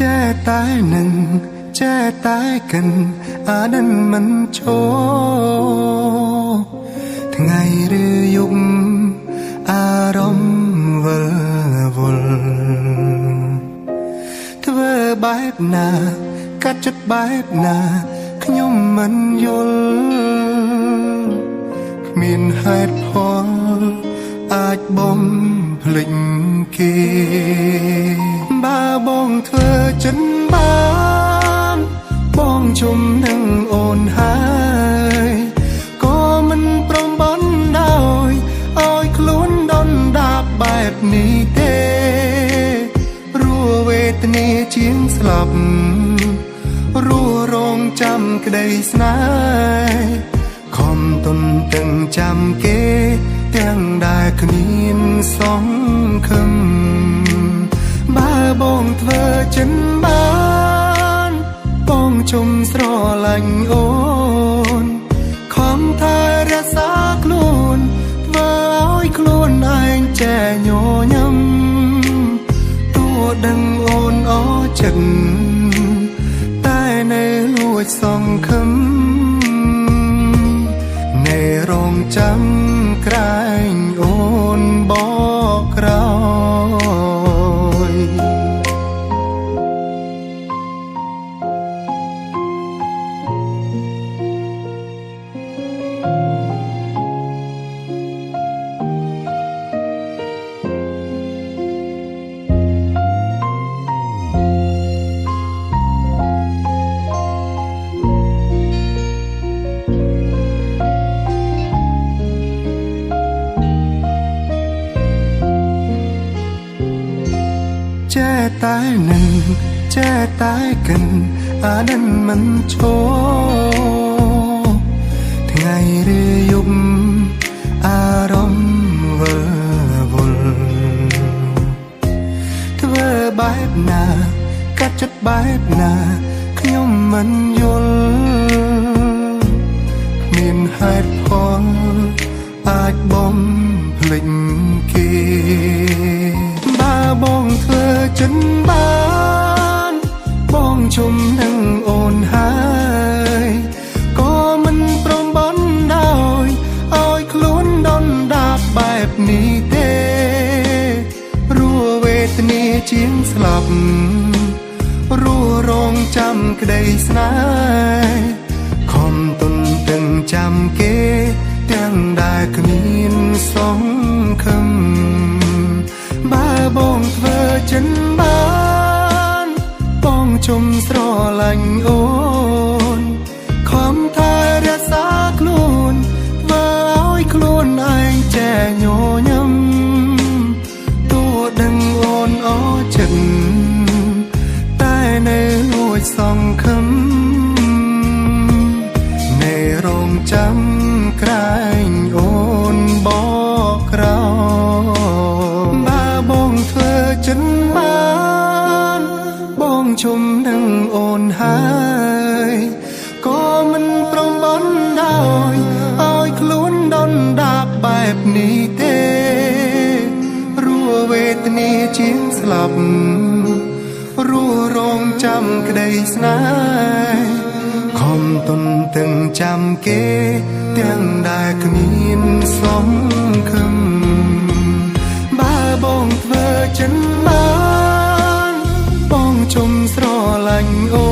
ចេះតែនឹងចេះតែកិនអានឹងមិនឈោថ្ងៃឬយប់អារម្មណ៍វិលវល់ធ្វើបែបណាកាត់ចិត្តបែបណាខ្ញុំមិនយល់គ្មានហេតុផលអាចបំភ្លេចគេបើបងធ្វើចិនបានបងជុំនឹងអូនហើយក៏មិនព្រមបានដោយឲ្យខ្លួនដុនដាបបែបនេះទេរួវេទនាជាងស្លាប់រួរងចាំក្តីស្នេហ៍ខំទុនទាំងចាំគេទាំងដែលគ្មានសង្ឃឹមបើបងធ្វើចិនបានបងជុំស្រឡាញ់អូនខំថែរក្សាខ្លួនធ្វើឲ្យខ្លួនឯងចែញញឹមទោះដឹងអូនអចិត្តតែនៅលួចសង្ឃឹមនៅរងចាំក្រែងអូនបកក្រោយចេះតែនឹងចេះតែកិនអានឹងមិនឈោថ្ងៃឬយប់អារម្មណ៍វិលវល់ធ្វើបែបណាកាត់ចិត្តបែបណាខ្ញុំមិនយល់គ្មានហេតុផលអាចបំភ្លេចគេបើបងធ្វើចិនបានបងជុំនឹងអូនហើយក៏មិនព្រមបានដោយឲ្យខ្លួនដុនដាបបែបនេះទេរួវេទនាជាងស្លាប់រួរងចាំក្តីស្នេហ៍ខំទុនទាំងចាំគេទាំងដែលគ្មានសង្ឃឹមបើបងធ្វើចិនបានបងជុំស្រឡាញ់អូនខំថែរក្សាខ្លួនធ្វើឲ្យខ្លួនឯងចែញញឹមទោះដឹងអូនអចិត្តតែនៅលួចសង្ឃឹមនៅរងចាំក្រែងអូនបកក្រោយបើបងធ្វើចិនបានបងជុំនឹងអូនហើយក៏មិនព្រមបានដោយឲ្យខ្លួនដុនដាបបែបនេះទេរួវេទនាជាងស្លាប់រួរងចាំក្តីស្នេហ៍ខំទុនទាំងចាំគេទាំងដែលគ្មានសង្ឃឹមបើបងធ្វើចិនបានបងជុំស្រឡាញ់អូ